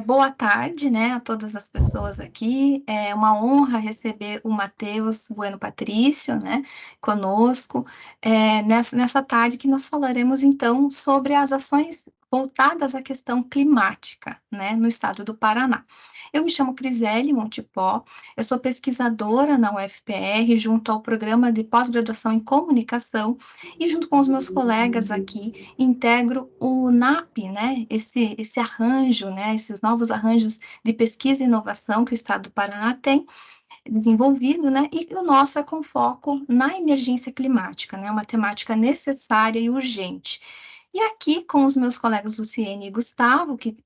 Boa tarde, né, a todas as pessoas aqui. É uma honra receber o Matheus Bueno Patrício, né, conosco, nessa tarde que nós falaremos, então, sobre as ações voltadas à questão climática, né, no estado do Paraná. Eu me chamo Crisele Montipó, eu sou pesquisadora na UFPR, junto ao programa de pós-graduação em comunicação, e junto com os meus colegas aqui, integro o NAP, né, esse arranjo, né, esses novos arranjos de pesquisa e inovação que o Estado do Paraná tem desenvolvido, né, e o nosso é com foco na emergência climática, né, uma temática necessária e urgente. E aqui, com os meus colegas Luciene e Gustavo, que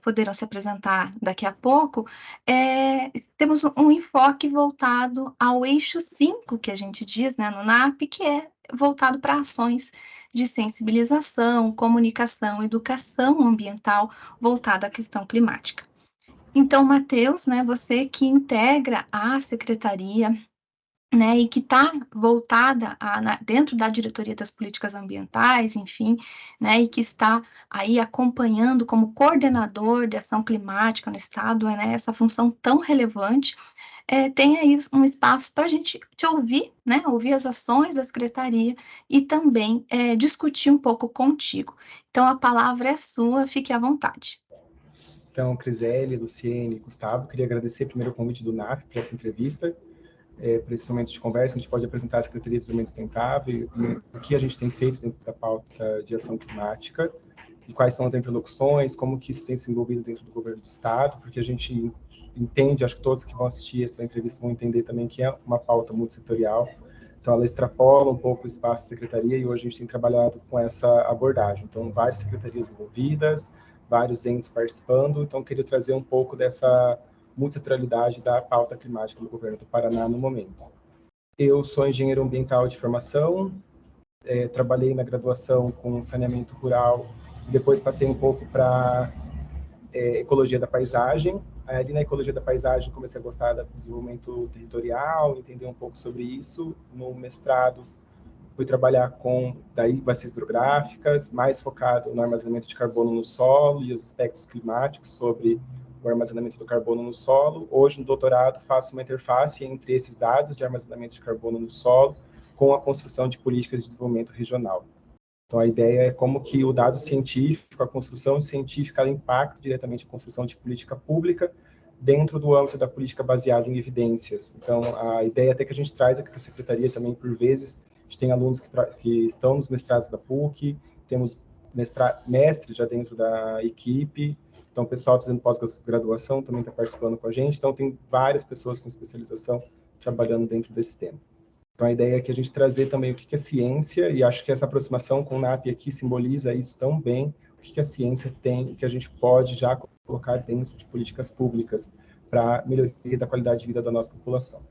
poderão se apresentar daqui a pouco, temos um enfoque voltado ao eixo 5, que a gente diz, né, no NAP, que é voltado para ações de sensibilização, comunicação, educação ambiental voltada à questão climática. Então, Matheus, né, você que integra a secretaria, né, e que está voltada dentro da diretoria das políticas ambientais, enfim, né, e que está aí acompanhando como coordenador de ação climática no estado, né, essa função tão relevante, tem aí um espaço para a gente te ouvir, né, ouvir as ações da secretaria e também discutir um pouco contigo. Então, a palavra é sua, fique à vontade. Então, Crisele, Luciene, Gustavo, queria agradecer primeiro o convite do NAP para essa entrevista, para esse momento de conversa. A gente pode apresentar a Secretaria de Desenvolvimento Sustentável e o que a gente tem feito dentro da pauta de ação climática e quais são as interlocuções, como que isso tem se envolvido dentro do governo do Estado, porque a gente entende, acho que todos que vão assistir essa entrevista vão entender também que é uma pauta multissetorial, então ela extrapola um pouco o espaço da Secretaria e hoje a gente tem trabalhado com essa abordagem. Então, várias secretarias envolvidas, vários entes participando, então queria trazer um pouco dessa multilateralidade da pauta climática do governo do Paraná no momento. Eu sou engenheiro ambiental de formação, trabalhei na graduação com saneamento rural, e depois passei um pouco para ecologia da paisagem. Ali na ecologia da paisagem comecei a gostar do desenvolvimento territorial, entender um pouco sobre isso. No mestrado fui trabalhar com bacias hidrográficas, mais focado no armazenamento de carbono no solo e os aspectos climáticos sobre o armazenamento do carbono no solo. Hoje, no doutorado, faço uma interface entre esses dados de armazenamento de carbono no solo com a construção de políticas de desenvolvimento regional. Então, a ideia é como que o dado científico, a construção científica, ela impacta diretamente a construção de política pública dentro do âmbito da política baseada em evidências. Então, a ideia até que a gente traz aqui para a Secretaria também, por vezes, a gente tem alunos que estão nos mestrados da PUC, temos mestres já dentro da equipe, então o pessoal fazendo pós-graduação também está participando com a gente, então tem várias pessoas com especialização trabalhando dentro desse tema. Então a ideia é que a gente trazer também o que é ciência, e acho que essa aproximação com o NAP aqui simboliza isso tão bem, o que a ciência tem e que a gente pode já colocar dentro de políticas públicas para melhoria da qualidade de vida da nossa população.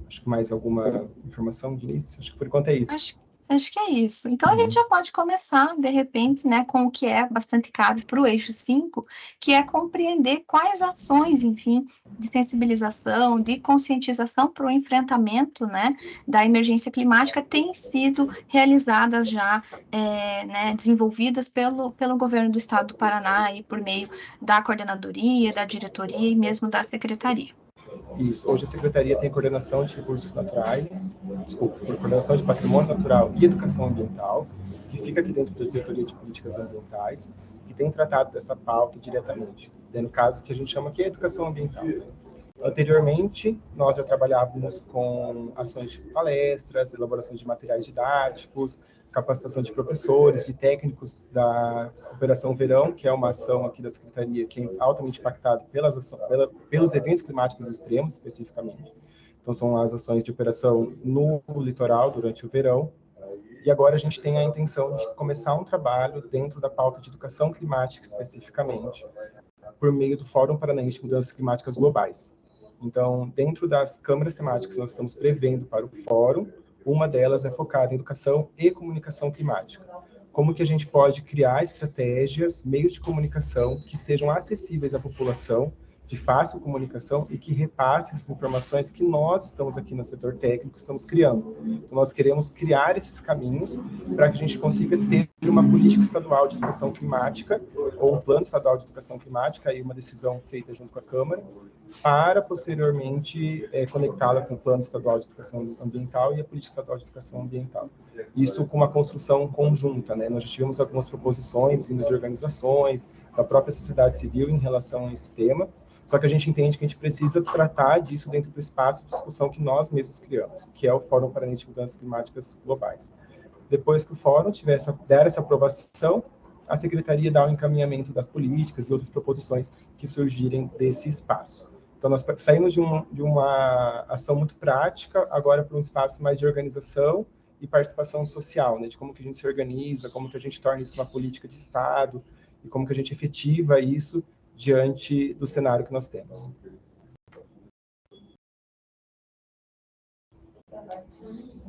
Acho que mais alguma informação de início? Acho que por enquanto é isso. Acho que é isso. Então, a gente já pode começar, de repente, né, com o que é bastante caro para o eixo 5, que é compreender quais ações, enfim, de sensibilização, de conscientização para o enfrentamento, né, da emergência climática têm sido realizadas já, né, desenvolvidas pelo governo do Estado do Paraná e por meio da coordenadoria, da diretoria e mesmo da secretaria. Isso. Hoje a Secretaria tem coordenação de recursos naturais, coordenação de patrimônio natural e educação ambiental, que fica aqui dentro da Diretoria de Políticas Ambientais, que tem tratado dessa pauta diretamente, no caso que a gente chama aqui de educação ambiental. Anteriormente, nós já trabalhávamos com ações de palestras, elaboração de materiais didáticos, capacitação de professores, de técnicos da Operação Verão, que é uma ação aqui da Secretaria que é altamente impactada pelos eventos climáticos extremos, especificamente. Então, são as ações de operação no litoral durante o verão. E agora a gente tem a intenção de começar um trabalho dentro da pauta de educação climática, especificamente, por meio do Fórum Paranaense de Mudanças Climáticas Globais. Então, dentro das câmaras temáticas que nós estamos prevendo para o fórum, uma delas é focada em educação e comunicação climática. Como que a gente pode criar estratégias, meios de comunicação que sejam acessíveis à população, de fácil comunicação e que repassem essas informações que nós estamos aqui no setor técnico, estamos criando. Então, nós queremos criar esses caminhos para que a gente consiga ter uma política estadual de educação climática ou um plano estadual de educação climática, aí uma decisão feita junto com a Câmara, para posteriormente conectá-la com o plano estadual de educação ambiental e a política estadual de educação ambiental. Isso com uma construção conjunta, né? Nós já tivemos algumas proposições vindo de organizações, da própria sociedade civil em relação a esse tema, só que a gente entende que a gente precisa tratar disso dentro do espaço de discussão que nós mesmos criamos, que é o Fórum Paranaense de Mudanças Climáticas Globais. Depois que o Fórum der essa aprovação, a Secretaria dá o encaminhamento das políticas e outras proposições que surgirem desse espaço. Então, nós saímos de uma ação muito prática, agora para um espaço mais de organização e participação social, né? De como que a gente se organiza, como que a gente torna isso uma política de Estado, e como que a gente efetiva isso diante do cenário que nós temos.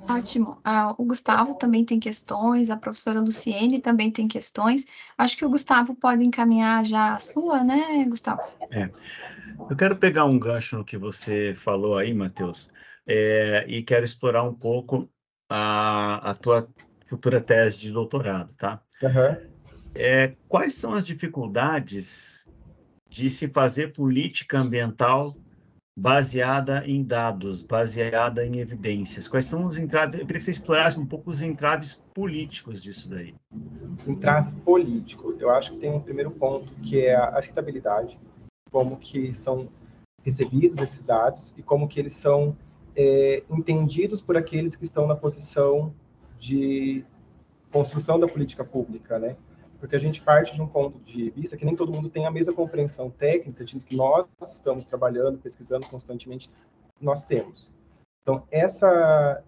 Ótimo. O Gustavo também tem questões, a professora Luciene também tem questões. Acho que o Gustavo pode encaminhar já a sua, né, Gustavo? Eu quero pegar um gancho no que você falou aí, Matheus, e quero explorar um pouco a tua futura tese de doutorado, tá? Uhum. Quais são as dificuldades de se fazer política ambiental baseada em dados, baseada em evidências? Quais são os entraves? Eu queria que você explorasse um pouco os entraves políticos disso daí. Entrave político. Eu acho que tem um primeiro ponto, que é a aceitabilidade, como que são recebidos esses dados e como que eles são entendidos por aqueles que estão na posição de construção da política pública, né? Porque a gente parte de um ponto de vista que nem todo mundo tem a mesma compreensão técnica de que nós estamos trabalhando, pesquisando constantemente, nós temos. Então,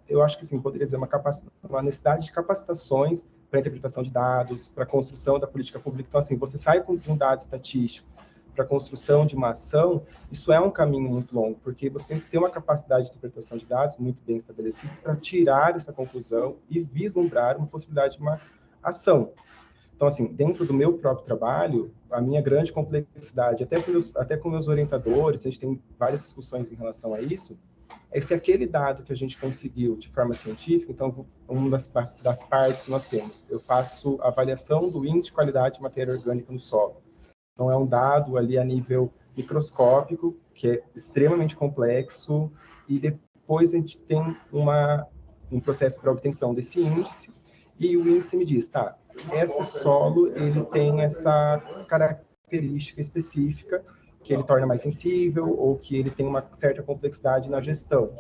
eu acho que sim, poderia dizer uma necessidade de capacitações para a interpretação de dados, para a construção da política pública. Então, assim, você sai de um dado estatístico para a construção de uma ação, isso é um caminho muito longo, porque você tem que ter uma capacidade de interpretação de dados muito bem estabelecida para tirar essa conclusão e vislumbrar uma possibilidade de uma ação. Então, assim, dentro do meu próprio trabalho, a minha grande complexidade, até com meus orientadores, a gente tem várias discussões em relação a isso, é se aquele dado que a gente conseguiu de forma científica, então, uma das partes que nós temos, eu faço avaliação do índice de qualidade de matéria orgânica no solo. Então, é um dado ali a nível microscópico, que é extremamente complexo, e depois a gente tem um processo para obtenção desse índice, e o índice me diz, tá, esse solo, ele tem essa característica específica, que ele torna mais sensível, ou que ele tem uma certa complexidade na gestão.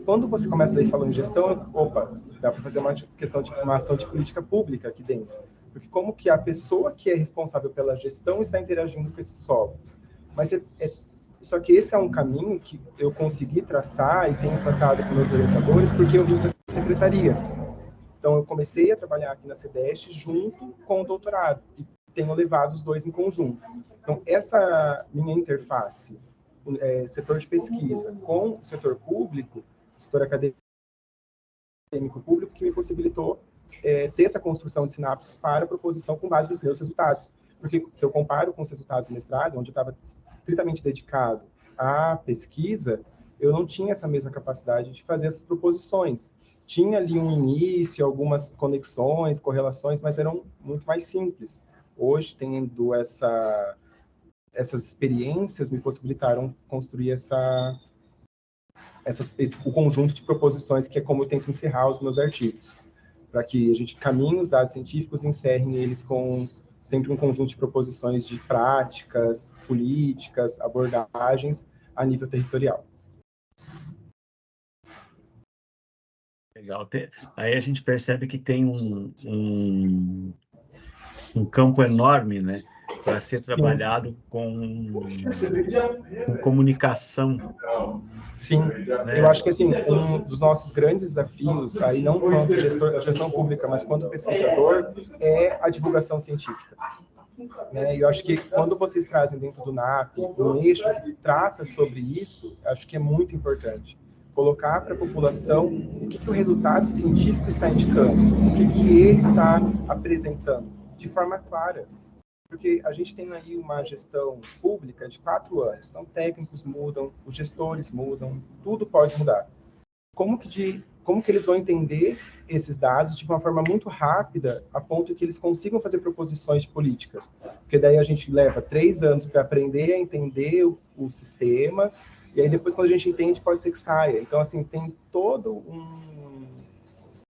Quando você começa a falar em gestão, opa, dá para fazer uma ação de política pública aqui dentro. Porque como que a pessoa que é responsável pela gestão está interagindo com esse solo? Mas só que esse é um caminho que eu consegui traçar e tenho traçado com meus orientadores, porque eu vim da secretaria. Então, eu comecei a trabalhar aqui na CEDEST junto com o doutorado, e tenho levado os dois em conjunto. Então, essa minha interface, setor de pesquisa com o setor público, setor acadêmico público, que me possibilitou ter essa construção de sinapses para a proposição com base nos meus resultados. Porque se eu comparo com os resultados do mestrado, onde eu estava estritamente dedicado à pesquisa, eu não tinha essa mesma capacidade de fazer essas proposições. Tinha ali um início, algumas conexões, correlações, mas eram muito mais simples. Hoje, tendo essas experiências, me possibilitaram construir o conjunto de proposições, que é como eu tento encerrar os meus artigos, para que a gente caminhe os dados científicos e encerre eles com sempre um conjunto de proposições de práticas, políticas, abordagens a nível territorial. Legal. Aí a gente percebe que tem um campo enorme, né, para ser trabalhado com comunicação. Sim, né? Eu acho que assim, um dos nossos grandes desafios, aí não quanto gestão pública, mas quanto pesquisador, é a divulgação científica. Né? Eu acho que quando vocês trazem dentro do NAP um eixo que trata sobre isso, acho que é muito importante. Colocar para a população o que o resultado científico está indicando, o que ele está apresentando, de forma clara. Porque a gente tem aí uma gestão pública de 4 anos, então técnicos mudam, os gestores mudam, tudo pode mudar. Como que de como que eles vão entender esses dados de uma forma muito rápida, a ponto que eles consigam fazer proposições de políticas. Porque daí a gente leva 3 anos para aprender a entender o sistema, e aí depois, quando a gente entende, pode ser que saia. Então, assim, tem todo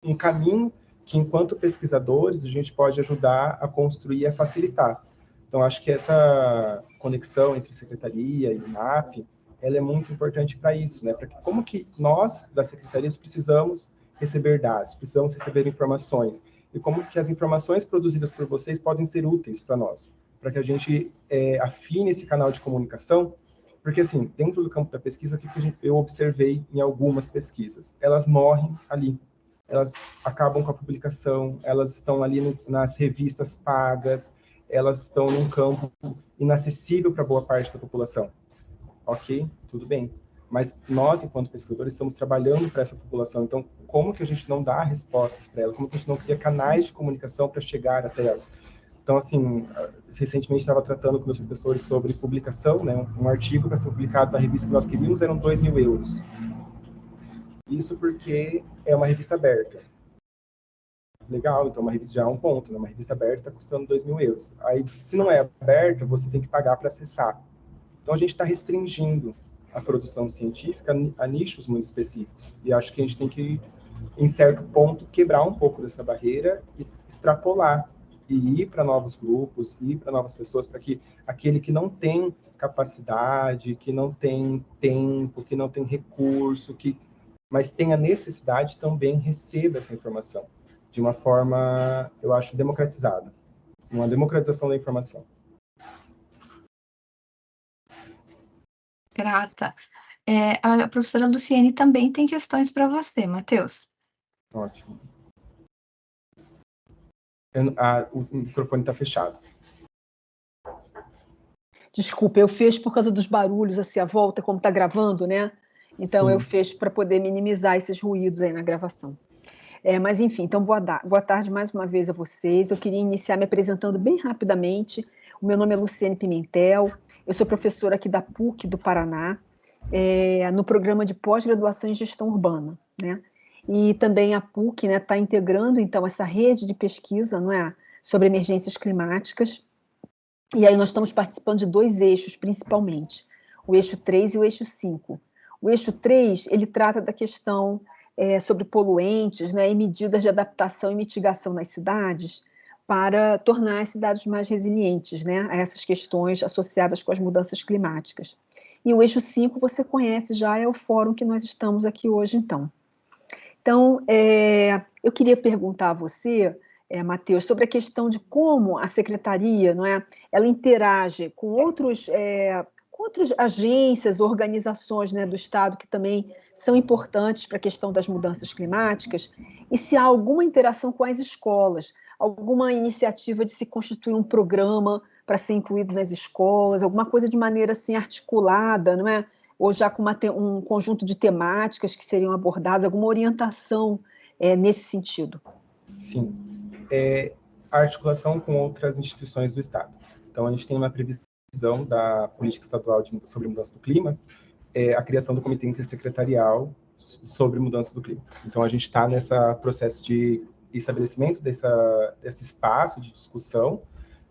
um caminho que, enquanto pesquisadores, a gente pode ajudar a construir e a facilitar. Então, acho que essa conexão entre secretaria e INAP, ela é muito importante para isso, né? Para como que nós, das secretarias, precisamos receber dados, precisamos receber informações, e como que as informações produzidas por vocês podem ser úteis para nós, para que a gente afine esse canal de comunicação, porque, assim, dentro do campo da pesquisa, o que eu observei em algumas pesquisas? Elas morrem ali, elas acabam com a publicação, elas estão ali nas revistas pagas, elas estão num campo inacessível para boa parte da população. Ok, tudo bem. Mas nós, enquanto pesquisadores, estamos trabalhando para essa população. Então, como que a gente não dá respostas para ela? Como que a gente não cria canais de comunicação para chegar até ela? Então, assim, recentemente estava tratando com meus professores sobre publicação, né? Um artigo para ser publicado na revista que nós queríamos eram 2.000 euros. Isso porque é uma revista aberta. Legal, então uma revista já é um ponto, né? Uma revista aberta está custando 2.000 euros. Aí, se não é aberta, você tem que pagar para acessar. Então, a gente está restringindo a produção científica a nichos muito específicos. E acho que a gente tem que, em certo ponto, quebrar um pouco dessa barreira e extrapolar. E ir para novos grupos, ir para novas pessoas, para que aquele que não tem capacidade, que não tem tempo, que não tem recurso, mas tem a necessidade, também receba essa informação. De uma forma, eu acho, democratizada. Uma democratização da informação. Grata. A professora Luciene também tem questões para você, Matheus. Ótimo. O microfone está fechado. Desculpa, eu fiz por causa dos barulhos, assim, à volta, como está gravando, né? Então, eu fiz para poder minimizar esses ruídos aí na gravação. Mas, enfim, então, boa tarde mais uma vez a vocês. Eu queria iniciar me apresentando bem rapidamente. O meu nome é Luciene Pimentel, eu sou professora aqui da PUC do Paraná, no programa de pós-graduação em gestão urbana, né? E também a PUC, né, está integrando, então, essa rede de pesquisa, não é, sobre emergências climáticas. E aí nós estamos participando de 2 eixos, principalmente, o eixo 3 e o eixo 5. O eixo 3, ele trata da questão sobre poluentes, né, e medidas de adaptação e mitigação nas cidades para tornar as cidades mais resilientes, né, a essas questões associadas com as mudanças climáticas. E o eixo 5, você conhece já, é o fórum que nós estamos aqui hoje, então. Então, eu queria perguntar a você, Matheus, sobre a questão de como a secretaria, não é, ela interage com outras agências, organizações, né, do Estado que também são importantes para a questão das mudanças climáticas, e se há alguma interação com as escolas, alguma iniciativa de se constituir um programa para ser incluído nas escolas, alguma coisa de maneira assim articulada, não é? Ou já com um conjunto de temáticas que seriam abordadas, alguma orientação nesse sentido? Sim. A articulação com outras instituições do Estado. Então, a gente tem uma previsão da Política Estadual sobre Mudança do Clima, a criação do Comitê Intersecretarial sobre Mudança do Clima. Então, a gente está nesse processo de estabelecimento desse espaço de discussão.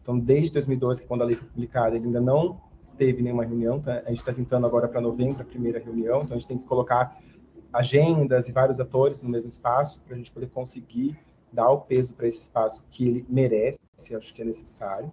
Então, desde 2012, quando a lei foi publicada, ele ainda não teve nenhuma reunião, tá? A gente está tentando agora para novembro a primeira reunião, então a gente tem que colocar agendas e vários atores no mesmo espaço para a gente poder conseguir dar o peso para esse espaço que ele merece, acho que é necessário.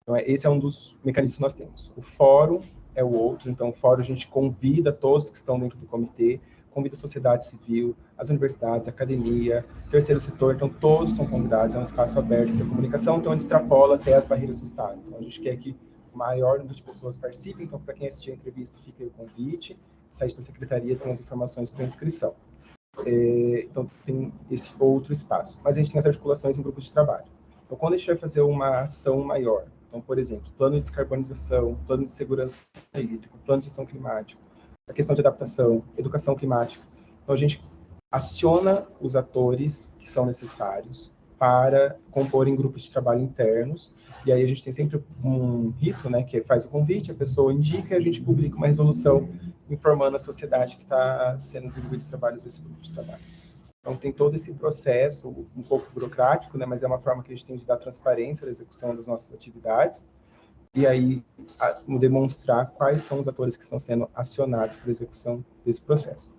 Então, esse é um dos mecanismos que nós temos. O fórum é o outro, então o fórum a gente convida todos que estão dentro do comitê, convida a sociedade civil, as universidades, a academia, terceiro setor, então todos são convidados, é um espaço aberto para comunicação, então ele extrapola até as barreiras do Estado. Então a gente quer que o maior número de pessoas participem, então para quem assistir a entrevista fica aí o convite, o site da secretaria tem as informações para inscrição. Então tem esse outro espaço, mas a gente tem as articulações em grupos de trabalho. Então quando a gente vai fazer uma ação maior, então por exemplo, plano de descarbonização, plano de segurança hídrica, plano de ação climática, a questão de adaptação, educação climática, então a gente aciona os atores que são necessários para compor em grupos de trabalho internos, e aí a gente tem sempre um rito, né, que faz o convite, a pessoa indica e a gente publica uma resolução informando a sociedade que está sendo desenvolvido os trabalhos desse grupo de trabalho. Então, tem todo esse processo, um pouco burocrático, né, mas é uma forma que a gente tem de dar transparência à execução das nossas atividades, e aí demonstrar quais são os atores que estão sendo acionados para a execução desse processo.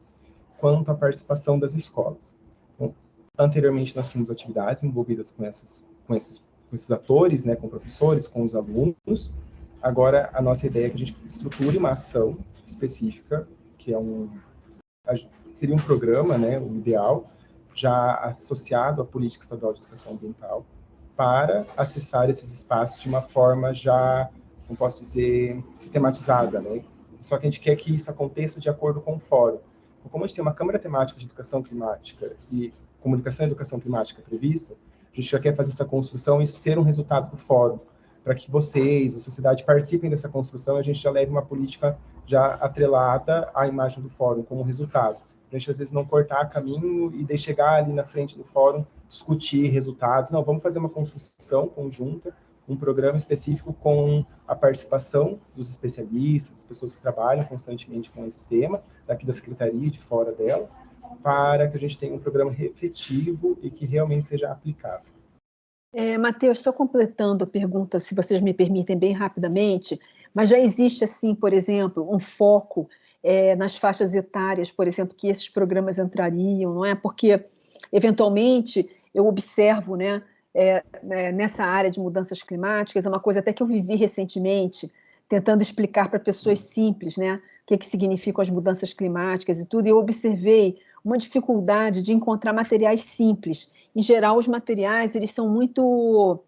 Quanto à participação das escolas. Bom, anteriormente, nós tínhamos atividades envolvidas com esses atores, né, com professores, com os alunos. Agora, a nossa ideia é que a gente estruture uma ação específica, que seria um programa, né, o ideal, já associado à Política Estadual de Educação Ambiental, para acessar esses espaços de uma forma já, como posso dizer, sistematizada, né? Só que a gente quer que isso aconteça de acordo com o fórum. Então, como a gente tem uma Câmara Temática de Educação Climática e Comunicação e Educação Climática prevista, a gente já quer fazer essa construção e isso ser um resultado do fórum, para que vocês, a sociedade, participem dessa construção e a gente já leve uma política já atrelada à imagem do fórum como resultado. A gente, às vezes, não cortar caminho e chegar ali na frente do fórum, discutir resultados. Não, vamos fazer uma construção conjunta, um programa específico com a participação dos especialistas, das pessoas que trabalham constantemente com esse tema, daqui da secretaria e de fora dela, para que a gente tenha um programa efetivo e que realmente seja aplicável. Matheus, estou completando a pergunta, se vocês me permitem, bem rapidamente, mas já existe, assim, por exemplo, um foco nas faixas etárias, por exemplo, que esses programas entrariam, não é? Porque, eventualmente, eu observo, né, nessa área de mudanças climáticas, é uma coisa até que eu vivi recentemente, tentando explicar para pessoas simples, né, o que significam as mudanças climáticas e tudo, e eu observei uma dificuldade de encontrar materiais simples. Em geral, os materiais, eles são muito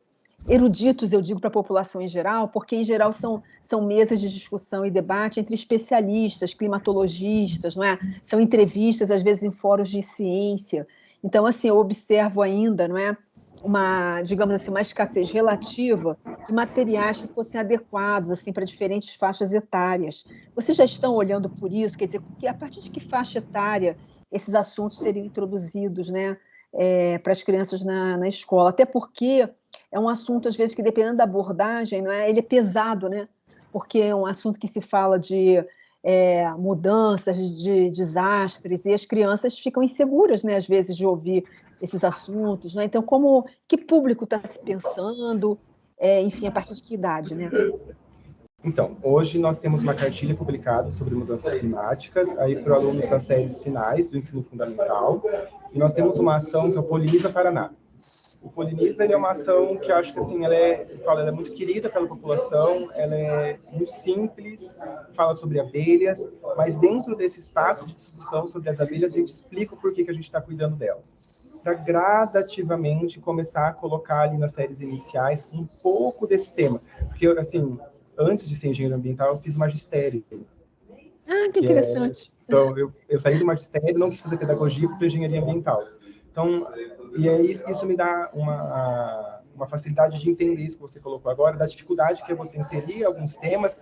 eruditos, eu digo para a população em geral, porque em geral são mesas de discussão e debate entre especialistas, climatologistas, não é? São entrevistas, às vezes, em fóruns de ciência. Então, assim, eu observo ainda, não é? Digamos assim, uma escassez relativa de materiais que fossem adequados, assim, para diferentes faixas etárias. Vocês já estão olhando por isso? Quer dizer, a partir de que faixa etária esses assuntos seriam introduzidos, né? Para as crianças na escola, até porque é um assunto, às vezes, que dependendo da abordagem, não é? Ele é pesado, né? Porque é um assunto que se fala de mudanças, de desastres, e as crianças ficam inseguras, né, às vezes, de ouvir esses assuntos, né? Então, que público está se pensando, enfim, a partir de que idade, né? Então, hoje nós temos uma cartilha publicada sobre mudanças climáticas, aí para alunos das séries finais do ensino fundamental, e nós temos uma ação que é o Poliniza Paraná. O Poliniza, ele é uma ação que eu acho que, assim, ela é muito querida pela população, ela é muito simples, fala sobre abelhas, mas dentro desse espaço de discussão sobre as abelhas, a gente explica o porquê que a gente está cuidando delas. Para gradativamente começar a colocar ali nas séries iniciais um pouco desse tema. Porque, assim, antes de ser engenheiro ambiental, eu fiz magistério. Ah, que interessante. Então, eu saí do magistério, não quis fazer pedagogia, fui para engenharia ambiental. Então, e aí isso me dá uma facilidade de entender isso que você colocou agora, da dificuldade que é você inserir alguns temas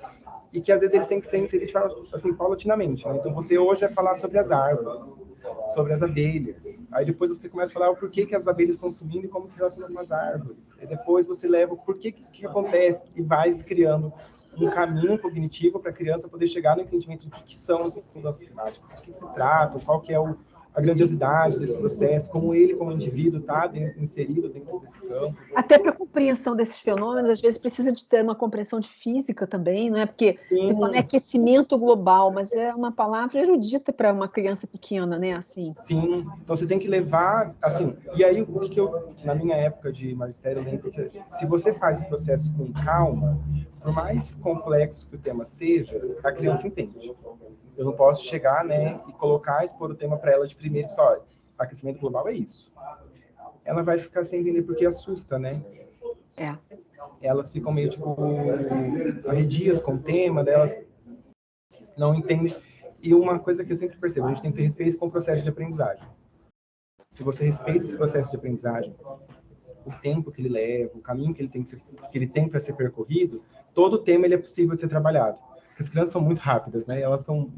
e que às vezes eles têm que ser inseridos assim, paulatinamente, né? Então você hoje vai falar sobre as árvores, sobre as abelhas. Aí depois você começa a falar o porquê que as abelhas estão sumindo e como se relacionam com as árvores. E depois você leva o porquê que acontece e vai criando um caminho cognitivo para a criança poder chegar no entendimento do que são as mudanças climáticas, do que se trata, qual que é a grandiosidade desse processo, como ele, como indivíduo, está inserido dentro desse campo. Até para a compreensão desses fenômenos, às vezes precisa de ter uma compreensão de física também, não é? Porque Sim. você fala aquecimento global, mas é uma palavra erudita para uma criança pequena, né? Assim. Sim, então você tem que levar, assim, e aí o que eu, na minha época de magistério, eu lembro que se você faz o processo com calma, por mais complexo que o tema seja, a criança entende. Eu não posso chegar, né, e expor o tema para ela de primeiro, só, aquecimento global é isso. Ela vai ficar sem entender porque assusta, né? Elas ficam meio, tipo, arredias com o tema, delas não entendem. E uma coisa que eu sempre percebo, a gente tem que ter respeito com o processo de aprendizagem. Se você respeita esse processo de aprendizagem, o tempo que ele leva, o caminho que ele tem para ser percorrido, todo o tema ele é possível de ser trabalhado. Porque as crianças são muito rápidas, né? Elas são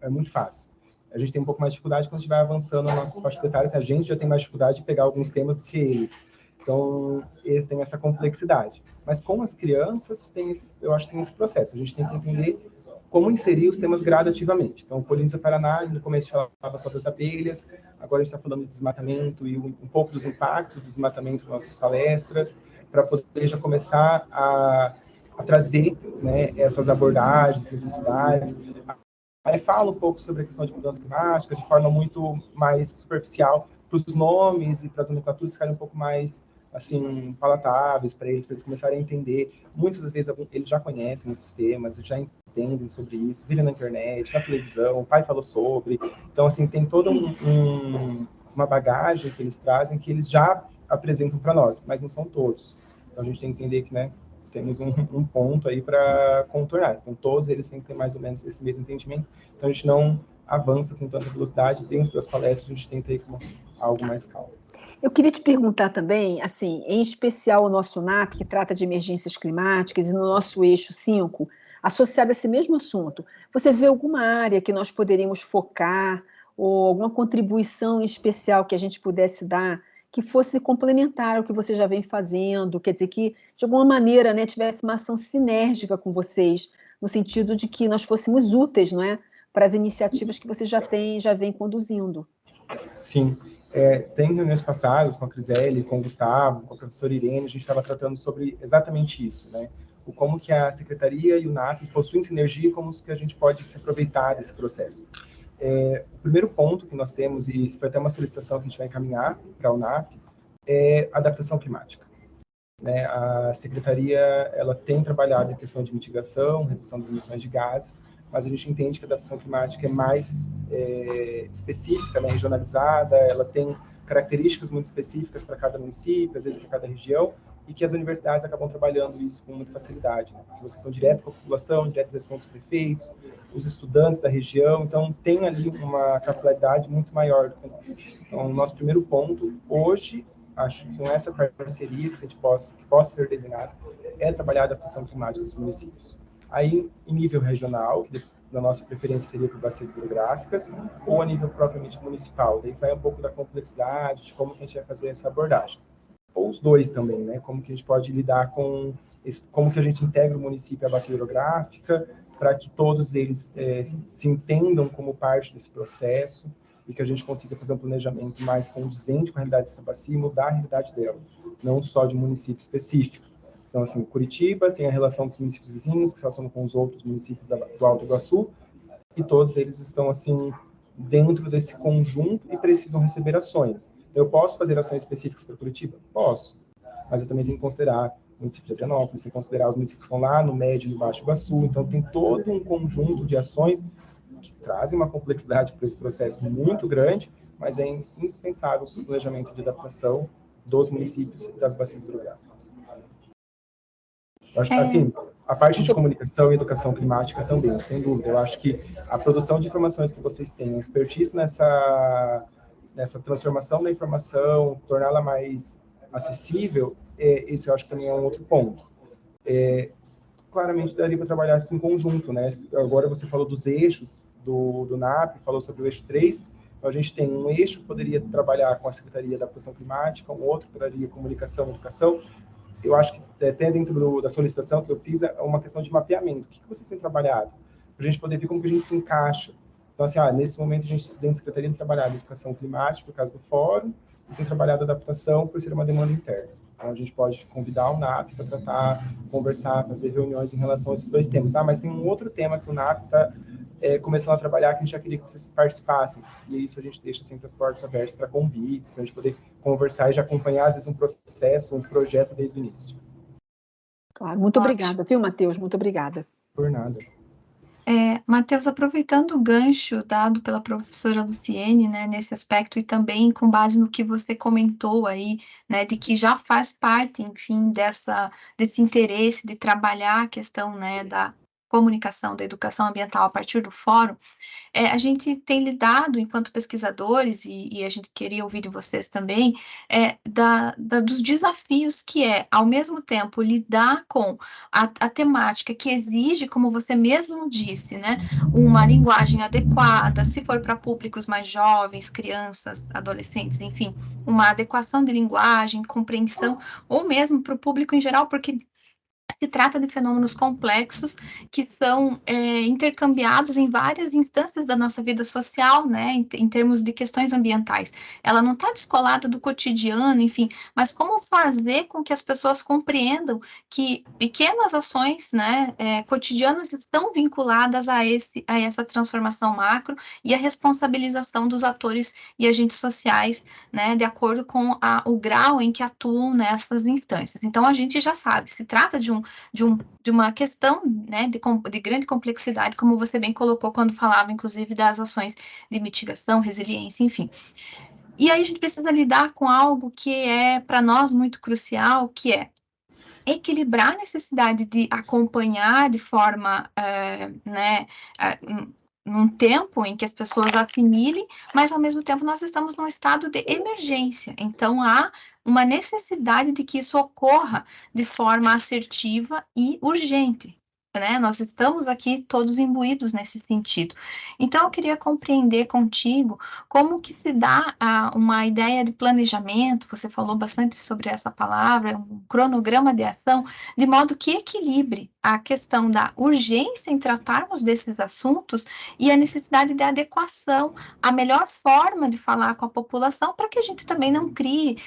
é muito fácil. A gente tem um pouco mais de dificuldade quando a gente vai avançando nas nossas faixas etárias, a gente já tem mais dificuldade de pegar alguns temas do que eles. Então, eles têm essa complexidade. Mas com as crianças, eu acho que tem esse processo. A gente tem que entender como inserir os temas gradativamente. Então, o Poliniza Paraná, no começo falava só das abelhas, agora a gente está falando de desmatamento e um pouco dos impactos do desmatamento nas nossas palestras, para poder já começar a trazer, né, essas abordagens, necessidades. Aí fala um pouco sobre a questão de mudança climática, de forma muito mais superficial, para os nomes e para as nomenclaturas ficarem um pouco mais, assim, palatáveis para eles começarem a entender. Muitas das vezes eles já conhecem esses temas, já entendem sobre isso, viram na internet, na televisão, o pai falou sobre. Então, assim, tem toda uma bagagem que eles trazem que eles já apresentam para nós, mas não são todos. Então, a gente tem que entender que, né, temos um ponto aí para contornar. Então, todos eles têm que ter mais ou menos esse mesmo entendimento. Então, a gente não avança com tanta velocidade. Dentro das palestras, a gente tenta ir com algo mais calmo. Eu queria te perguntar também, assim, em especial o nosso NAP, que trata de emergências climáticas, e no nosso eixo 5, associado a esse mesmo assunto, você vê alguma área que nós poderíamos focar, ou alguma contribuição em especial que a gente pudesse dar, que fosse complementar ao que você já vem fazendo, quer dizer, que de alguma maneira, né, tivesse uma ação sinérgica com vocês, no sentido de que nós fôssemos úteis, não é, para as iniciativas que você já vem conduzindo. Sim. Tem reuniões passadas com a Criselle, com o Gustavo, com a professora Irene, a gente estava tratando sobre exatamente isso, né? Como que a Secretaria e o NAP possuem sinergia e como que a gente pode se aproveitar desse processo. O primeiro ponto que nós temos, e que foi até uma solicitação que a gente vai encaminhar para o NAP, é adaptação climática. Né? A Secretaria ela tem trabalhado em questão de mitigação, redução das emissões de gases, mas a gente entende que a adaptação climática é mais específica, né, regionalizada, ela tem características muito específicas para cada município, às vezes para cada região, e que as universidades acabam trabalhando isso com muita facilidade, né, porque vocês estão direto com a população, direto com os prefeitos, os estudantes da região, então tem ali uma capilaridade muito maior do que nós. Então, o nosso primeiro ponto, hoje, acho que com essa parceria que possa ser desenhada, é trabalhar a adaptação climática dos municípios. Aí, em nível regional, que na nossa preferência seria por bacias hidrográficas, ou a nível propriamente municipal. Daí vai um pouco da complexidade, de como que a gente vai fazer essa abordagem. Ou os dois também, né? Como que a gente pode lidar com como que a gente integra o município à bacia hidrográfica, para que todos eles se entendam como parte desse processo, e que a gente consiga fazer um planejamento mais condizente com a realidade dessa bacia e mudar a realidade dela, não só de um município específico. Então, assim, Curitiba tem a relação com os municípios vizinhos, que se relacionam com os outros municípios do Alto Iguaçu, e todos eles estão, assim, dentro desse conjunto e precisam receber ações. Eu posso fazer ações específicas para Curitiba? Posso, mas eu também tenho que considerar o município de Adrianópolis, tenho que considerar os municípios que estão lá no Médio e no Baixo Iguaçu, então tem todo um conjunto de ações que trazem uma complexidade para esse processo muito grande, mas é indispensável para o planejamento de adaptação dos municípios e das bacias hidrográficas. Assim, a parte de comunicação e educação climática também, sem dúvida. Eu acho que a produção de informações que vocês têm, a expertise nessa transformação da informação, torná-la mais acessível, esse eu acho que também é um outro ponto. Claramente daria para trabalhar assim em conjunto, né? Agora você falou dos eixos do NAP, falou sobre o eixo 3, então a gente tem um eixo que poderia trabalhar com a Secretaria de Adaptação Climática, um outro que traria comunicação e educação. Eu acho que até dentro da solicitação que eu fiz é uma questão de mapeamento. O que vocês têm trabalhado? Para a gente poder ver como que a gente se encaixa. Então, assim, nesse momento a gente, dentro da Secretaria, tem trabalhado educação climática, por causa do fórum, e tem trabalhado adaptação por ser uma demanda interna. Então, a gente pode convidar o NAP para tratar, conversar, fazer reuniões em relação a esses dois temas. Mas tem um outro tema que o NAP está começando a trabalhar, que a gente já queria que vocês participassem. E isso a gente deixa sempre as portas abertas para convites, para a gente poder conversar e já acompanhar, às vezes, um processo, um projeto desde o início. Claro, muito obrigada, viu, Matheus? Muito obrigada. Por nada. Matheus, aproveitando o gancho dado pela professora Luciene, né, nesse aspecto, e também com base no que você comentou aí, né, de que já faz parte, enfim, desse interesse de trabalhar a questão, né, da comunicação, da educação ambiental a partir do fórum, a gente tem lidado, enquanto pesquisadores, e a gente queria ouvir de vocês também, dos desafios que ao mesmo tempo, lidar com a temática que exige, como você mesmo disse, né, uma linguagem adequada, se for para públicos mais jovens, crianças, adolescentes, enfim, uma adequação de linguagem, compreensão, ou mesmo para o público em geral, porque se trata de fenômenos complexos que são intercambiados em várias instâncias da nossa vida social, né, em termos de questões ambientais. Ela não está descolada do cotidiano, enfim, mas como fazer com que as pessoas compreendam que pequenas ações, né, cotidianas estão vinculadas a essa transformação macro e a responsabilização dos atores e agentes sociais, né, de acordo com o grau em que atuam nessas instâncias. Então, a gente já sabe, se trata de uma questão, né, de grande complexidade, como você bem colocou quando falava, inclusive, das ações de mitigação, resiliência, enfim. E aí a gente precisa lidar com algo que é, para nós, muito crucial, que é equilibrar a necessidade de acompanhar de forma, né, num tempo em que as pessoas assimilem, mas ao mesmo tempo nós estamos num estado de emergência. Então há uma necessidade de que isso ocorra de forma assertiva e urgente, né? Nós estamos aqui todos imbuídos nesse sentido. Então eu queria compreender contigo como que se dá uma ideia de planejamento, você falou bastante sobre essa palavra, um cronograma de ação, de modo que equilibre a questão da urgência em tratarmos desses assuntos e a necessidade de adequação, a melhor forma de falar com a população para que a gente também não crie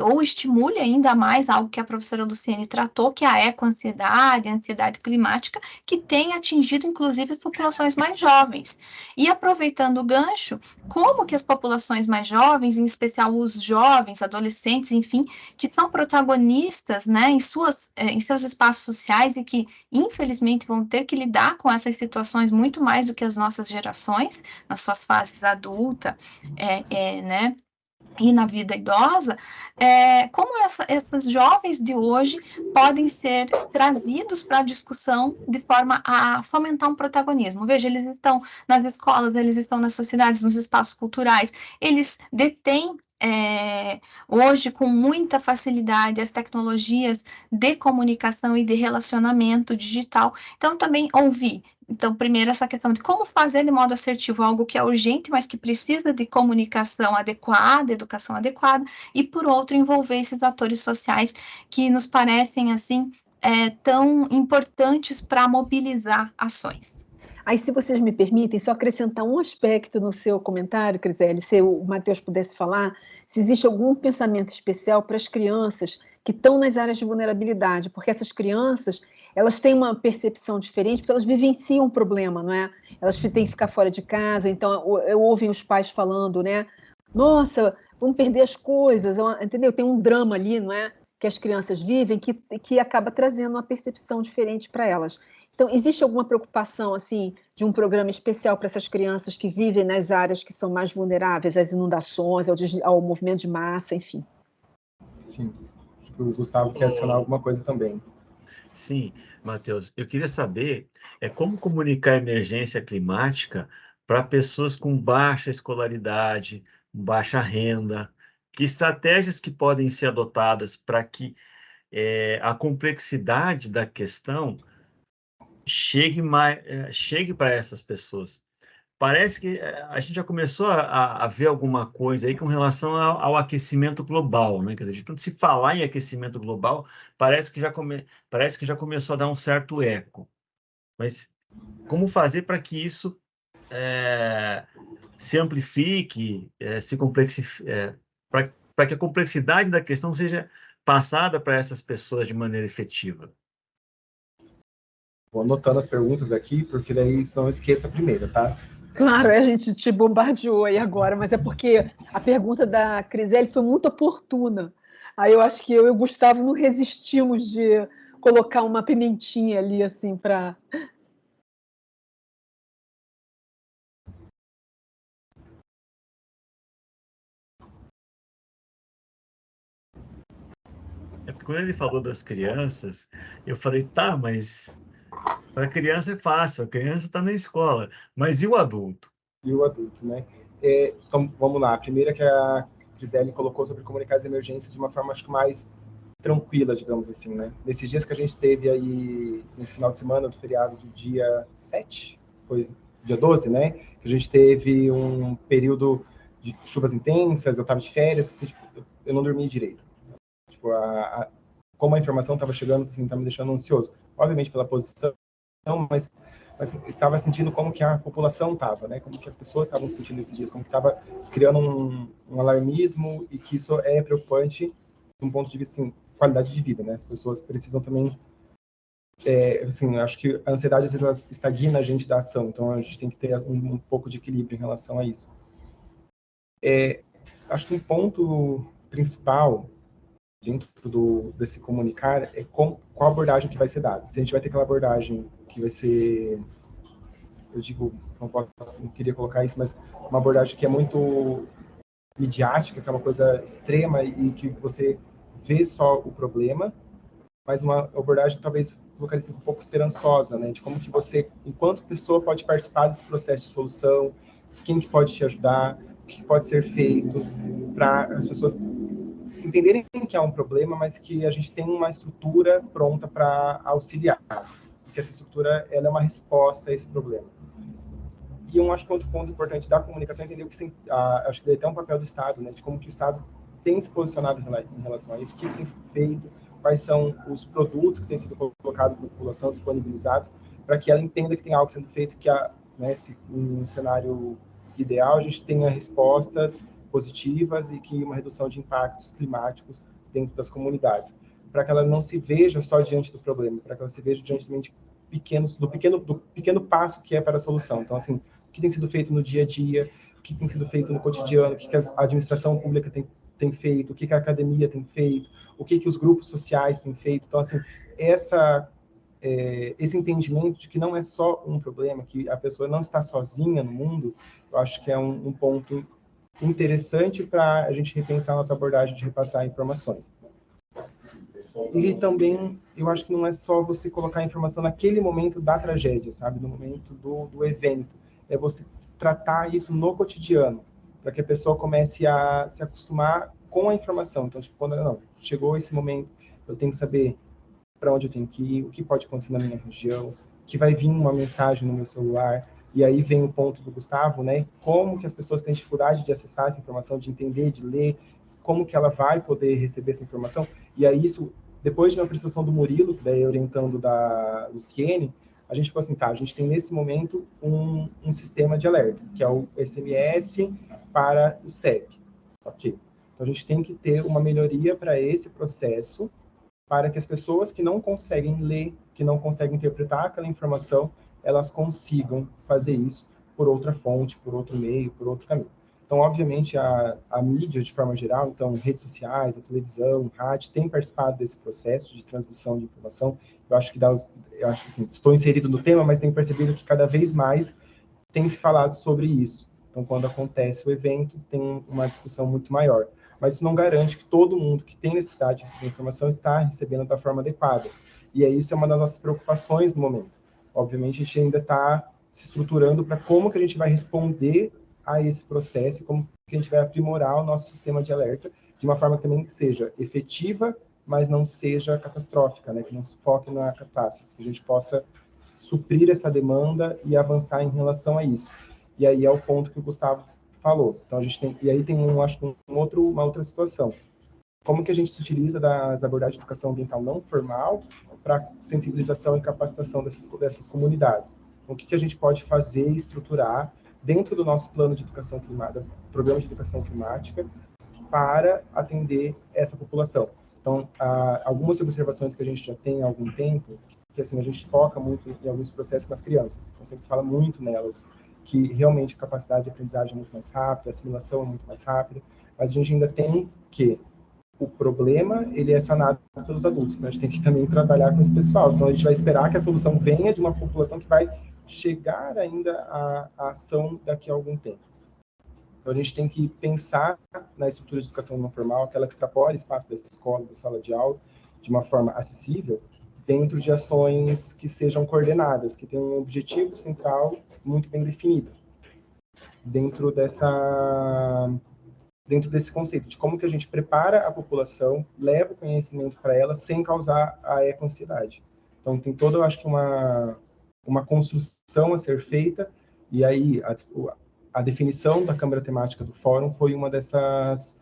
ou estimule ainda mais algo que a professora Luciene tratou, que é a ecoansiedade, a ansiedade climática, que tem atingido inclusive as populações mais jovens. E aproveitando o gancho, como que as populações mais jovens, em especial os jovens, adolescentes, enfim, que são protagonistas, né, em seus espaços sociais e que, infelizmente, vão ter que lidar com essas situações muito mais do que as nossas gerações, nas suas fases adulta, né, e na vida idosa, como esses jovens de hoje podem ser trazidos para a discussão de forma a fomentar um protagonismo. Veja, eles estão nas escolas, eles estão nas sociedades, nos espaços culturais, eles detêm hoje com muita facilidade as tecnologias de comunicação e de relacionamento digital. Então, também ouvir. Então, primeiro, essa questão de como fazer de modo assertivo algo que é urgente, mas que precisa de comunicação adequada, educação adequada, e, por outro, envolver esses atores sociais que nos parecem, assim, tão importantes para mobilizar ações. Aí, se vocês me permitem, só acrescentar um aspecto no seu comentário, Criseli, se o Matheus pudesse falar, se existe algum pensamento especial para as crianças que estão nas áreas de vulnerabilidade, porque essas crianças, elas têm uma percepção diferente, porque elas vivenciam um problema, não é? Elas têm que ficar fora de casa, então ouvem os pais falando, né? Nossa, vamos perder as coisas, entendeu? Tem um drama ali, não é? Que as crianças vivem, que acaba trazendo uma percepção diferente para elas. Então, existe alguma preocupação, assim, de um programa especial para essas crianças que vivem nas áreas que são mais vulneráveis, às inundações, ao movimento de massa, enfim? Sim. Acho que o Gustavo quer adicionar alguma coisa também. Sim, Matheus, eu queria saber como comunicar a emergência climática para pessoas com baixa escolaridade, baixa renda, que estratégias que podem ser adotadas para que a complexidade da questão chegue para essas pessoas. Parece que a gente já começou a ver alguma coisa aí com relação ao aquecimento global, né? Quer dizer, de tanto se falar em aquecimento global, parece que já começou a dar um certo eco. Mas como fazer para que isso se amplifique, se complexifique, para que a complexidade da questão seja passada para essas pessoas de maneira efetiva? Vou anotando as perguntas aqui, porque daí não esqueça a primeira, tá? Claro, a gente te bombardeou aí agora, mas é porque a pergunta da Criseli foi muito oportuna. Aí eu acho que eu e o Gustavo não resistimos de colocar uma pimentinha ali, assim, para... Porque quando ele falou das crianças, eu falei, tá, mas para a criança é fácil, a criança está na escola, mas e o adulto? E o adulto, né? Então, vamos lá. A primeira que a Gisele colocou sobre comunicar as emergências de uma forma, acho que mais tranquila, digamos assim, né? Nesses dias que a gente teve aí, nesse final de semana, do feriado do dia 7, foi dia 12, né? Que a gente teve um período de chuvas intensas, eu estava de férias, tipo, eu não dormi direito. Tipo, como a informação estava chegando, assim, estava me deixando ansioso. Obviamente pela posição, mas estava sentindo como que a população estava, né? Como que as pessoas estavam se sentindo esses dias, como que estava se criando um alarmismo, e que isso é preocupante de um ponto de vista, assim, qualidade de vida, né? As pessoas precisam também, assim, acho que a ansiedade às vezes ela estagna a gente da ação, então a gente tem que ter um pouco de equilíbrio em relação a isso. Acho que um ponto principal dentro desse comunicar é qual abordagem que vai ser dada. Se a gente vai ter aquela abordagem que vai ser, eu digo, não queria colocar isso, mas uma abordagem que é muito midiática, que é uma coisa extrema e que você vê só o problema, mas uma abordagem talvez colocaria um pouco esperançosa, né, de como que você, enquanto pessoa, pode participar desse processo de solução, quem que pode te ajudar, o que pode ser feito para as pessoas entenderem que há um problema, mas que a gente tem uma estrutura pronta para auxiliar, porque essa estrutura ela é uma resposta a esse problema. E eu acho que outro ponto importante da comunicação é entender que acho que daí tem um papel do Estado, né, de como que o Estado tem se posicionado em relação a isso, o que tem sido feito, quais são os produtos que têm sido colocados para a população, disponibilizados, para que ela entenda que tem algo sendo feito, que né, um cenário ideal a gente tenha respostas positivas e que uma redução de impactos climáticos dentro das comunidades, para que ela não se veja só diante do problema, para que ela se veja diante do pequeno passo que é para a solução. Então, assim, o que tem sido feito no dia a dia, o que tem sido feito no cotidiano, o que a administração pública tem feito, o que a academia tem feito, o que os grupos sociais têm feito. Então, assim, esse entendimento de que não é só um problema, que a pessoa não está sozinha no mundo, eu acho que é um ponto interessante para a gente repensar a nossa abordagem de repassar informações. E também, eu acho que não é só você colocar a informação naquele momento da tragédia, sabe? No momento do evento. É você tratar isso no cotidiano, para que a pessoa comece a se acostumar com a informação. Então, tipo, quando não, chegou esse momento, eu tenho que saber para onde eu tenho que ir, o que pode acontecer na minha região, que vai vir uma mensagem no meu celular. E aí vem o ponto do Gustavo, né? Como que as pessoas têm dificuldade de acessar essa informação, de entender, de ler, como que ela vai poder receber essa informação. E aí isso, depois de uma prestação do Murilo, daí orientando da Luciene, a gente ficou assim, tá, a gente tem nesse momento um sistema de alerta, que é o SMS para o CEP. Ok. Então a gente tem que ter uma melhoria para esse processo, para que as pessoas que não conseguem ler, que não conseguem interpretar aquela informação, elas consigam fazer isso por outra fonte, por outro meio, por outro caminho. Então, obviamente, a mídia, de forma geral, então, redes sociais, a televisão, rádio, tem participado desse processo de transmissão de informação. Eu acho que assim, estou inserido no tema, mas tenho percebido que cada vez mais tem se falado sobre isso. Então, quando acontece o evento, tem uma discussão muito maior. Mas isso não garante que todo mundo que tem necessidade de receber informação está recebendo da forma adequada. E isso é uma das nossas preocupações no momento. Obviamente, a gente ainda está se estruturando para como que a gente vai responder a esse processo e como que a gente vai aprimorar o nosso sistema de alerta de uma forma também que seja efetiva, mas não seja catastrófica, né? Que não se foque na catástrofe, que a gente possa suprir essa demanda e avançar em relação a isso. E aí é o ponto que o Gustavo falou. Então a gente tem, e aí tem acho que uma outra situação. Como que a gente se utiliza das abordagens de educação ambiental não formal para sensibilização e capacitação dessas comunidades? Então, o que a gente pode fazer e estruturar dentro do nosso plano de educação climática, programa de educação climática, para atender essa população? Então, algumas observações que a gente já tem há algum tempo, que assim, a gente foca muito em alguns processos nas crianças, então sempre se fala muito nelas, que realmente a capacidade de aprendizagem é muito mais rápida, a assimilação é muito mais rápida, mas a gente ainda tem que o problema, ele é sanado pelos adultos, então a gente tem que também trabalhar com esse pessoal, então a gente vai esperar que a solução venha de uma população que vai chegar ainda à ação daqui a algum tempo. Então a gente tem que pensar na estrutura de educação não formal, aquela que extrapola o espaço da escola, da sala de aula, de uma forma acessível, dentro de ações que sejam coordenadas, que tenham um objetivo central muito bem definido, dentro desse conceito de como que a gente prepara a população, leva o conhecimento para ela sem causar a eco-ansiedade. Então tem toda, eu acho que uma construção a ser feita, e aí a definição da Câmara Temática do Fórum foi uma dessas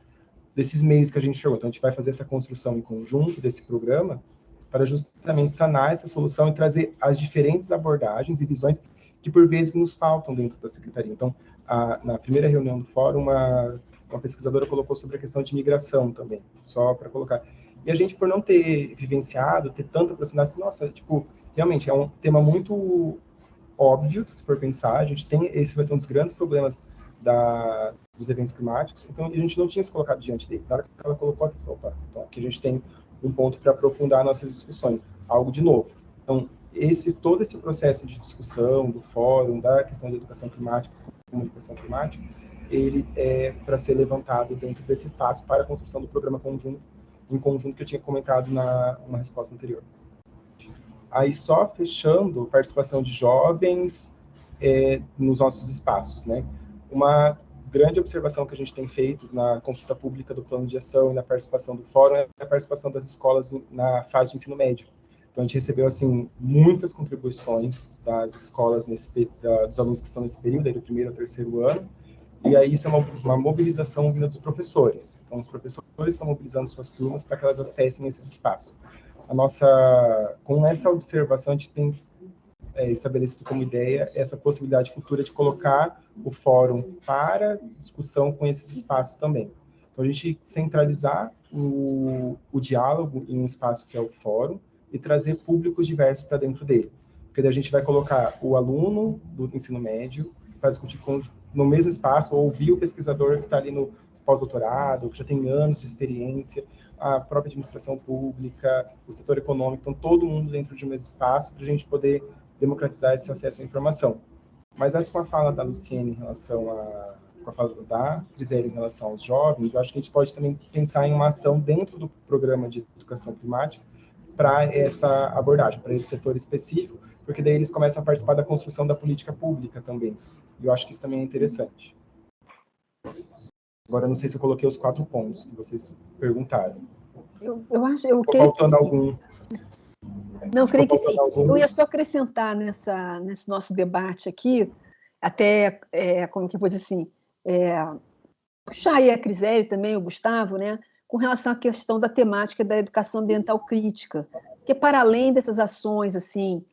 desses meios que a gente chegou. Então, a gente vai fazer essa construção em conjunto desse programa para justamente sanar essa solução e trazer as diferentes abordagens e visões que, por vezes, nos faltam dentro da Secretaria. Então, na primeira reunião do fórum, uma pesquisadora colocou sobre a questão de migração também, só para colocar. E a gente, por não ter vivenciado, ter tanta proximidade, nossa, tipo, realmente é um tema muito óbvio, se for pensar, a gente tem, esse vai ser um dos grandes problemas dos eventos climáticos, então a gente não tinha se colocado diante dele. Na hora que ela colocou aqui, opa, então aqui a gente tem um ponto para aprofundar nossas discussões, algo de novo. Então, todo esse processo de discussão do fórum, da questão da educação climática, comunicação climática, ele é para ser levantado dentro desse espaço para a construção do programa em conjunto que eu tinha comentado numa resposta anterior. Aí, só fechando, participação de jovens nos nossos espaços, né? Uma grande observação que a gente tem feito na consulta pública do plano de ação e na participação do fórum é a participação das escolas na fase de ensino médio. Então, a gente recebeu, assim, muitas contribuições das escolas, dos alunos que estão nesse período, aí do 1º ao 3º ano, e aí isso é uma mobilização vinda dos professores. Então, os professores estão mobilizando suas turmas para que elas acessem esses espaços. Com essa observação, a gente tem estabelecido como ideia essa possibilidade futura de colocar o fórum para discussão com esses espaços também. Então, a gente centralizar o diálogo em um espaço que é o fórum e trazer públicos diversos para dentro dele. Porque daí a gente vai colocar o aluno do ensino médio para discutir no mesmo espaço, ou ouvir o pesquisador que está ali no pós-doutorado, que já tem anos de experiência, a própria administração pública, o setor econômico, então todo mundo dentro de um mesmo espaço para a gente poder democratizar esse acesso à informação. Mas essa com a fala da Luciene em relação com a fala da Criseli em relação aos jovens, eu acho que a gente pode também pensar em uma ação dentro do programa de educação climática para essa abordagem, para esse setor específico, porque daí eles começam a participar da construção da política pública também. E eu acho que isso também é interessante. Agora, não sei se eu coloquei os 4 pontos que vocês perguntaram. Eu acho, eu creio faltando que algum. Não, creio que sim. Eu ia só acrescentar nesse nosso debate aqui, até, como que eu vou dizer assim, puxar aí a Criseli também, o Gustavo, né, com relação à questão da temática da educação ambiental crítica, que para além dessas ações, assim,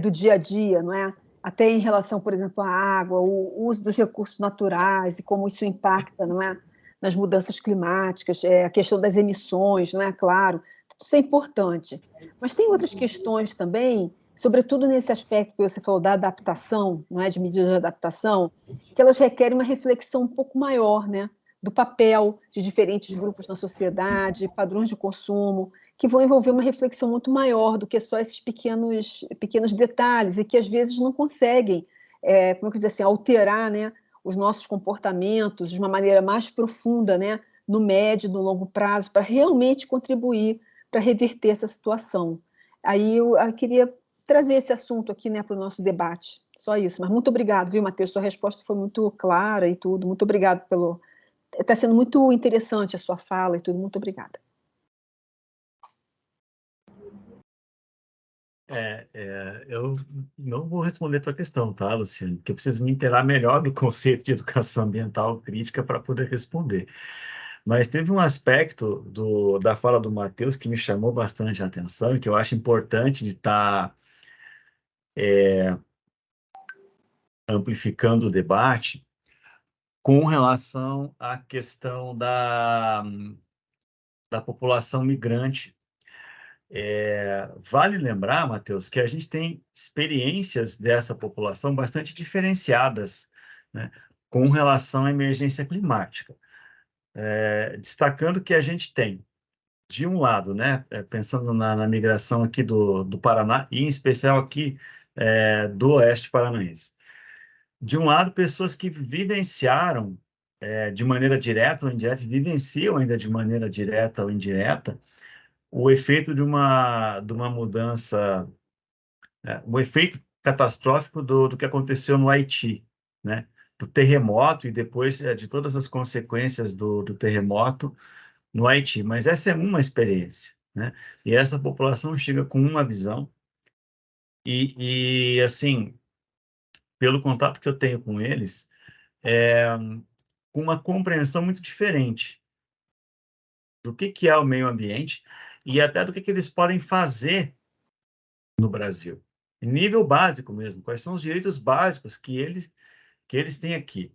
do dia a dia, não é? Até em relação, por exemplo, à água, o uso dos recursos naturais e como isso impacta, não é? Nas mudanças climáticas, a questão das emissões, não é? Claro, tudo isso é importante. Mas tem outras questões também, sobretudo nesse aspecto que você falou da adaptação, não é? De medidas de adaptação, que elas requerem uma reflexão um pouco maior, né? Do papel de diferentes grupos na sociedade, padrões de consumo, que vão envolver uma reflexão muito maior do que só esses pequenos detalhes e que às vezes não conseguem, como eu dizer assim, alterar, né, os nossos comportamentos de uma maneira mais profunda, né, no médio, no longo prazo, para realmente contribuir para reverter essa situação. Aí eu queria trazer esse assunto aqui, né, para o nosso debate. Só isso. Mas muito obrigado, viu, Matheus? Sua resposta foi muito clara e tudo. Muito obrigado pelo... Está sendo muito interessante a sua fala e tudo. Muito obrigada. Eu não vou responder a tua questão, tá, Luciano? Porque eu preciso me inteirar melhor do conceito de educação ambiental crítica para poder responder. Mas teve um aspecto da fala do Matheus que me chamou bastante a atenção e que eu acho importante de estar amplificando o debate com relação à questão da população migrante. Vale lembrar, Matheus, que a gente tem experiências dessa população bastante diferenciadas, né, com relação à emergência climática. Destacando que a gente tem, de um lado, né, pensando na migração aqui do Paraná, e em especial aqui do Oeste Paranaense. De um lado, pessoas que vivenciaram de maneira direta ou indireta, vivenciam ainda de maneira direta ou indireta, o efeito de uma mudança, o efeito catastrófico do que aconteceu no Haiti, né? Do terremoto e depois de todas as consequências do terremoto no Haiti. Mas essa é uma experiência, né? E essa população chega com uma visão assim, pelo contato que eu tenho com eles, com uma compreensão muito diferente do que é o meio ambiente e até do que eles podem fazer no Brasil. Em nível básico mesmo, quais são os direitos básicos que eles têm aqui.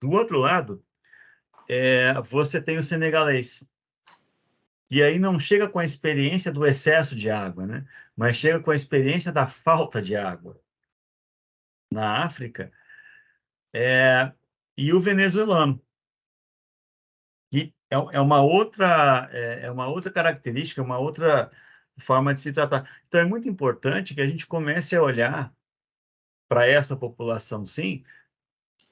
Do outro lado, você tem o senegalês, e aí não chega com a experiência do excesso de água, né? Mas chega com a experiência da falta de água. Na África, e o venezuelano, que é uma outra característica, uma outra forma de se tratar. Então, é muito importante que a gente comece a olhar para essa população, sim,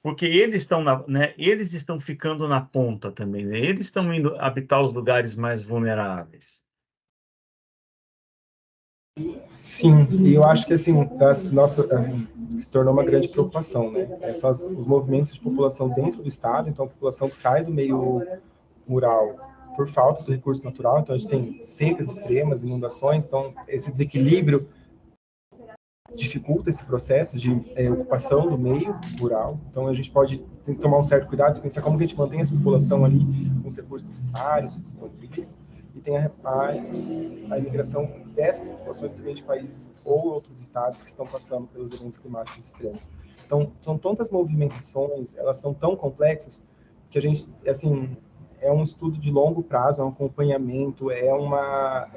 porque eles estão ficando na ponta também, né? Eles estão indo habitar os lugares mais vulneráveis. Sim, e eu acho que assim, se tornou uma grande preocupação, né? Os movimentos de população dentro do estado, então a população que sai do meio rural por falta do recurso natural, então a gente tem secas extremas, inundações, então esse desequilíbrio dificulta esse processo de ocupação do meio rural. Então a gente tem que tomar um certo cuidado e pensar como que a gente mantém essa população ali com os recursos necessários, disponíveis, e tem a imigração dessas populações que vêm de países ou outros estados que estão passando pelos eventos climáticos extremos. Então, são tantas movimentações, elas são tão complexas, que a gente, assim, é um estudo de longo prazo, é um acompanhamento, é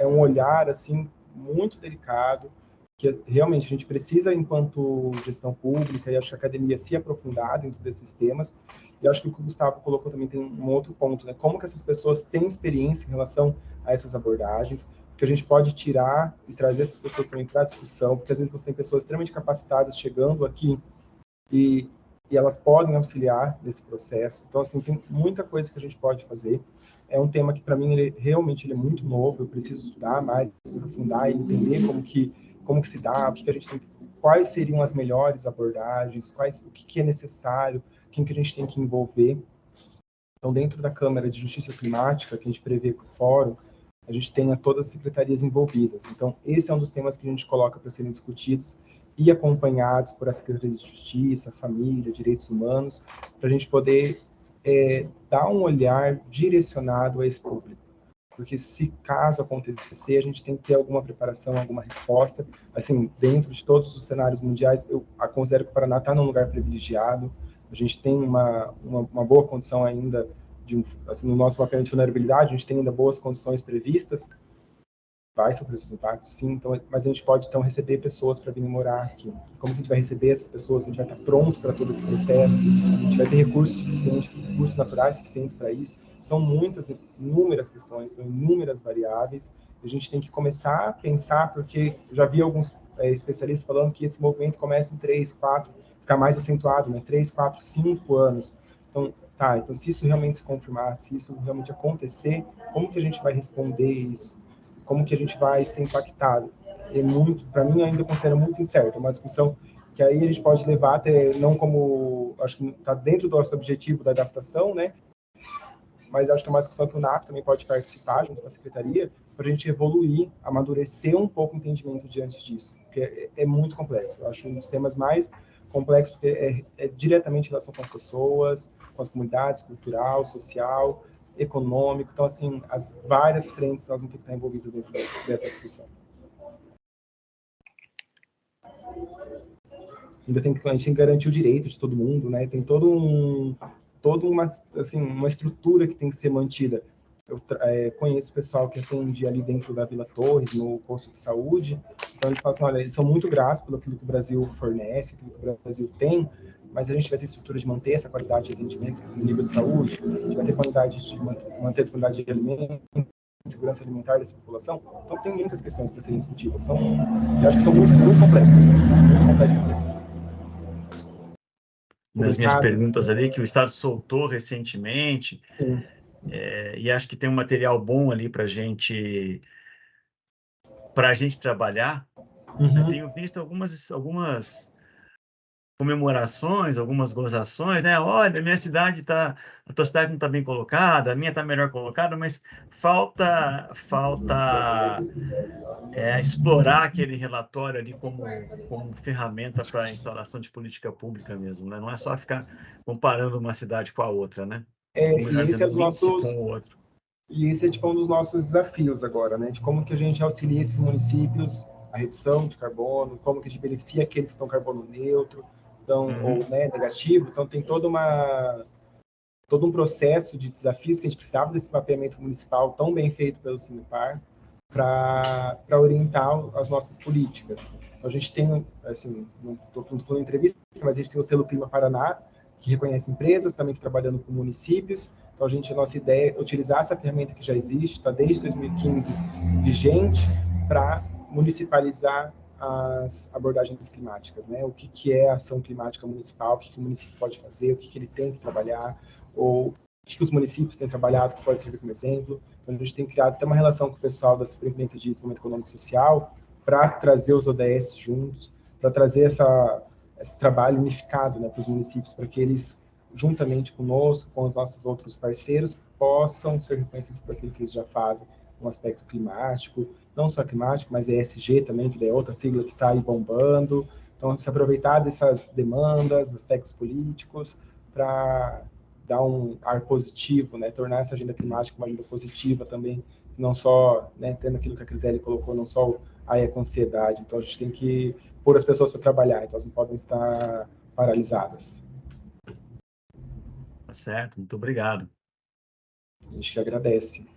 um olhar, assim, muito delicado, que realmente a gente precisa, enquanto gestão pública, e acho que a academia se aprofundar dentro desses temas. E acho que o que o Gustavo colocou também tem um outro ponto, né? Como que essas pessoas têm experiência em relação a essas abordagens, que a gente pode tirar e trazer essas pessoas também para a discussão, porque às vezes você tem pessoas extremamente capacitadas chegando aqui e elas podem auxiliar nesse processo. Então, assim, tem muita coisa que a gente pode fazer. É um tema que, para mim, realmente é muito novo, eu preciso estudar mais, aprofundar e entender como que se dá, a gente tem, quais seriam as melhores abordagens, o que é necessário, quem que a gente tem que envolver. Então, dentro da Câmara de Justiça Climática, que a gente prevê para o fórum, a gente tem todas as secretarias envolvidas. Então, esse é um dos temas que a gente coloca para serem discutidos e acompanhados por a Secretaria de Justiça, Família, Direitos Humanos, para a gente poder dar um olhar direcionado a esse público. Porque se caso acontecer, a gente tem que ter alguma preparação, alguma resposta. Assim, dentro de todos os cenários mundiais, eu considero que o Paraná está num lugar privilegiado. A gente tem uma boa condição ainda, assim, no nosso papel de vulnerabilidade, a gente tem ainda boas condições previstas. Vai sofrer seus impactos, sim, então, mas a gente pode, então, receber pessoas para virem morar aqui. Como que a gente vai receber essas pessoas? A gente vai estar pronto para todo esse processo? A gente vai ter recursos suficientes, recursos naturais suficientes para isso? São inúmeras questões, são inúmeras variáveis. A gente tem que começar a pensar, porque já vi alguns especialistas falando que esse movimento começa em 3, 4, ficar mais acentuado, né? 3, 4, 5 anos. Então, então se isso realmente se confirmar, se isso realmente acontecer, como que a gente vai responder isso? Como que a gente vai ser impactado? Para mim, ainda considero muito incerto. É uma discussão que aí a gente pode levar até, não como, acho que está dentro do nosso objetivo da adaptação, né? Mas acho que é uma discussão que o NAP também pode participar, junto com a Secretaria, para a gente evoluir, amadurecer um pouco o entendimento diante disso, porque é muito complexo. Eu acho um dos temas mais complexos, porque é diretamente em relação com as pessoas, com as comunidades, cultural, social, econômico. Então, assim, as várias frentes nós vamos ter que estar envolvidas dentro dessa discussão. Ainda a gente tem que garantir o direito de todo mundo, né? Tem toda uma estrutura que tem que ser mantida. Eu conheço pessoal que atende ali dentro da Vila Torres, no posto de saúde, então eles falam assim, olha, eles são muito gratos pelo aquilo que o Brasil fornece, aquilo que o Brasil tem, mas a gente vai ter estrutura de manter essa qualidade de atendimento no nível de saúde, a gente vai ter qualidade de manter a disponibilidade de alimentos, segurança alimentar dessa população. Então tem muitas questões para serem discutidas. Eu acho que são muito complexas mesmo. Nas minhas perguntas ali, que o Estado soltou recentemente, e acho que tem um material bom ali para a gente trabalhar. Eu tenho visto algumas comemorações, algumas gozações, né? Olha, a tua cidade não está bem colocada, a minha está melhor colocada, mas falta explorar aquele relatório ali como ferramenta para a instalação de política pública mesmo, né? Não é só ficar comparando uma cidade com a outra, né? E esse é com o outro. E esse é tipo um dos nossos desafios agora, né? De como que a gente auxilia esses municípios a redução de carbono, como que a gente beneficia aqueles que estão carbono neutro, então, ou né, negativo. Então tem todo um processo de desafios que a gente precisava desse mapeamento municipal tão bem feito pelo Cinepar para orientar as nossas políticas. Então a gente tem, assim, não estou falando em entrevista, mas a gente tem o selo Clima Paraná, que reconhece empresas, também trabalhando com municípios. Então, a nossa ideia é utilizar essa ferramenta que já existe, está desde 2015 vigente, para municipalizar as abordagens climáticas, né? O que é a ação climática municipal, o que o município pode fazer, o que ele tem que trabalhar, ou o que os municípios têm trabalhado, que pode servir como exemplo. Então, a gente tem criado até uma relação com o pessoal da Superintendência de Desenvolvimento Econômico e Social para trazer os ODS juntos, para trazer esse trabalho unificado, né, para os municípios, para que eles, juntamente conosco, com os nossos outros parceiros, possam ser reconhecidos por aquilo que eles já fazem no aspecto climático, não só climático, mas ESG também, que é outra sigla que está aí bombando. Então, se aproveitar dessas demandas, aspectos políticos, para dar um ar positivo, né, tornar essa agenda climática uma agenda positiva também, não só, né, tendo aquilo que a Criseli colocou, não só a eco-ansiedade. Então, a gente tem que pôr as pessoas para trabalhar, então elas não podem estar paralisadas. Tá certo, muito obrigado. A gente que agradece.